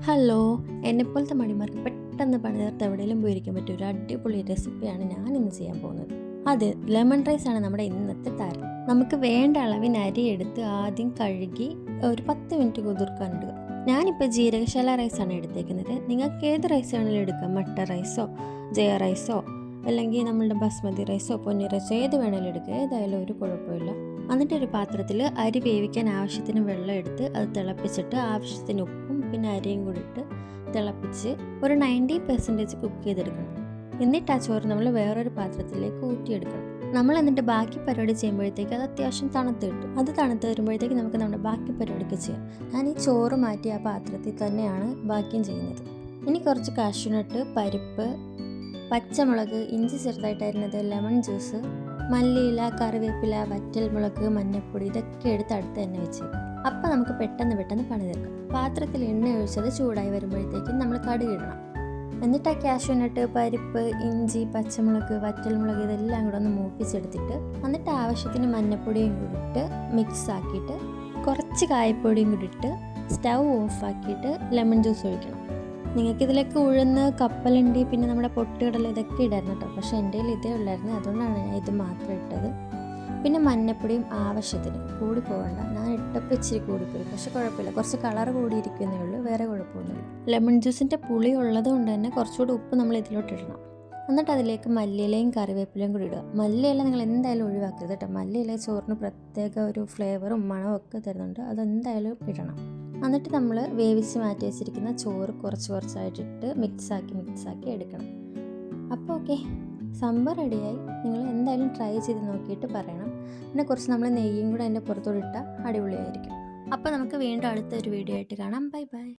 Hello, എന്നെപ്പോലത്തെ മടിമാർക്ക് പെട്ടെന്ന് പണിതീർത്ത് എവിടെയെങ്കിലും പോയിരിക്കാൻ പറ്റിയ ഒരു അടിപൊളി റെസിപ്പിയാണ് ഞാൻ ഇന്ന് ചെയ്യാൻ പോകുന്നത്. അത് ലെമൺ റൈസ് ആണ് നമ്മുടെ ഇന്നത്തെ താരം. നമുക്ക് വേണ്ട അളവിന് അരി എടുത്ത് ആദ്യം കഴുകി ഒരു 10 മിനിറ്റ് കുതിർക്കാനിടുക. ഞാനിപ്പോൾ ജീരകശാല റൈസാണ് എടുത്തേക്കുന്നത്. നിങ്ങൾക്ക് ഏത് റൈസ് വേണമെങ്കിലും എടുക്കാം. മട്ട റൈസോ ജയ റൈസോ അല്ലെങ്കിൽ നമ്മളുടെ ബസ്മതി റൈസോ പൊന്നി റൈസോ ഏത് വേണമെങ്കിലും എടുക്കുക. ഏതായാലും ഒരു കുഴപ്പമില്ല. എന്നിട്ട് ഒരു പാത്രത്തിൽ അരി വേവിക്കാൻ ആവശ്യത്തിന് വെള്ളം എടുത്ത് അത് തിളപ്പിച്ചിട്ട് ആവശ്യത്തിന് ഉപ്പും പിന്നെ അരിയും കൂടി ഇട്ട് തിളപ്പിച്ച് ഒരു 90% കുക്ക് ചെയ്തെടുക്കണം. എന്നിട്ട് ആ ചോറ് നമ്മൾ വേറൊരു പാത്രത്തിലേക്ക് ഊറ്റിയെടുക്കണം. നമ്മൾ എന്നിട്ട് ബാക്കി പരിപാടി ചെയ്യുമ്പോഴത്തേക്ക് അത് അത്യാവശ്യം തണുത്ത് കിട്ടും. അത് തണുത്ത് വരുമ്പോഴത്തേക്ക് നമുക്ക് നമ്മുടെ ബാക്കി പരിപാടിക്ക് ചെയ്യാം. ഞാൻ ഈ ചോറ് മാറ്റി ആ പാത്രത്തിൽ തന്നെയാണ് ബാക്കിയും ചെയ്യുന്നത്. ഇനി കുറച്ച് കാഷ്യൂനട്ട്, പരിപ്പ്, പച്ചമുളക്, ഇഞ്ചി ചെറുതായിട്ട് അരിഞ്ഞത്, ലെമൺ ജ്യൂസ്, മല്ലിയില, കറിവേപ്പില, വറ്റൽമുളക്, മഞ്ഞൾപ്പൊടി ഇതൊക്കെ എടുത്ത് അടുത്ത് തന്നെ വെച്ചേക്കും. അപ്പം നമുക്ക് പെട്ടെന്ന് പണി തീർക്കാം. പാത്രത്തിൽ എണ്ണ ഒഴിച്ചത് ചൂടായി വരുമ്പോഴത്തേക്കും നമ്മൾ കടുക് ഇടണം. എന്നിട്ട് ആ കാഷ്യൂനട്ട്, പരിപ്പ്, ഇഞ്ചി, പച്ചമുളക്, വറ്റൽമുളക് ഇതെല്ലാം കൂടെ ഒന്ന് മൂപ്പിച്ചെടുത്തിട്ട് എന്നിട്ട് ആവശ്യത്തിന് മഞ്ഞൾപ്പൊടിയും കൂടി ഇട്ട് മിക്സ് ആക്കിയിട്ട് കുറച്ച് കായപ്പൊടിയും കൂടി ഇട്ട് സ്റ്റൗ ഓഫാക്കിയിട്ട് ലെമൺ ജ്യൂസ് ഒഴിക്കണം. നിങ്ങൾക്കിതിലേക്ക് ഉഴുന്ന്, കപ്പലണ്ടി, പിന്നെ നമ്മുടെ പൊട്ടുകടല ഇതൊക്കെ ഇടായിരുന്നു കേട്ടോ. പക്ഷേ എൻ്റെ കയ്യിൽ ഇതേ ഉള്ളായിരുന്നു, അതുകൊണ്ടാണ് ഞാൻ ഇത് മാത്രം ഇട്ടത്. പിന്നെ മഞ്ഞപ്പൊടിയും ആവശ്യത്തിന്, കൂടി പോകണ്ട. ഞാൻ ഇട്ടപ്പോൾ ഇച്ചിരി കൂടിപ്പോയി, പക്ഷെ കുഴപ്പമില്ല. കുറച്ച് കളർ കൂടിയിരിക്കുന്നേ ഉള്ളൂ, വേറെ കുഴപ്പമൊന്നുമില്ല. ലെമൺ ജ്യൂസിൻ്റെ പുളി ഉള്ളത് കൊണ്ട് തന്നെ കുറച്ചുകൂടി ഉപ്പ് നമ്മൾ ഇതിലോട്ട് ഇടണം. എന്നിട്ട് അതിലേക്ക് മല്ലിയിലയും കറിവേപ്പിലയും കൂടി ഇടുക. മല്ലിയില നിങ്ങൾ എന്തായാലും ഒഴിവാക്കരുത് കേട്ടോ. മല്ലിയില ചോറിന് പ്രത്യേക ഒരു ഫ്ലേവറും മണവും ഒക്കെ തരുന്നുണ്ട്, അതെന്തായാലും ഇടണം. എന്നിട്ട് നമ്മൾ വേവിച്ച് മാറ്റി വെച്ചിരിക്കുന്ന ചോറ് കുറച്ചായിട്ടിട്ട് മിക്സാക്കി എടുക്കണം. അപ്പോൾ ഓക്കെ, സംഭവം റെഡിയായി. നിങ്ങൾ എന്തായാലും ട്രൈ ചെയ്ത് നോക്കിയിട്ട് പറയണം. പിന്നെ കുറച്ച് നമ്മൾ നെയ്യും കൂടെ അതിൻ്റെ പുറത്തോട്ട് ഇട്ടാൽ അടിപൊളിയായിരിക്കും. അപ്പോൾ നമുക്ക് വീണ്ടും അടുത്തൊരു വീഡിയോ ആയിട്ട് കാണാം. Bye bye.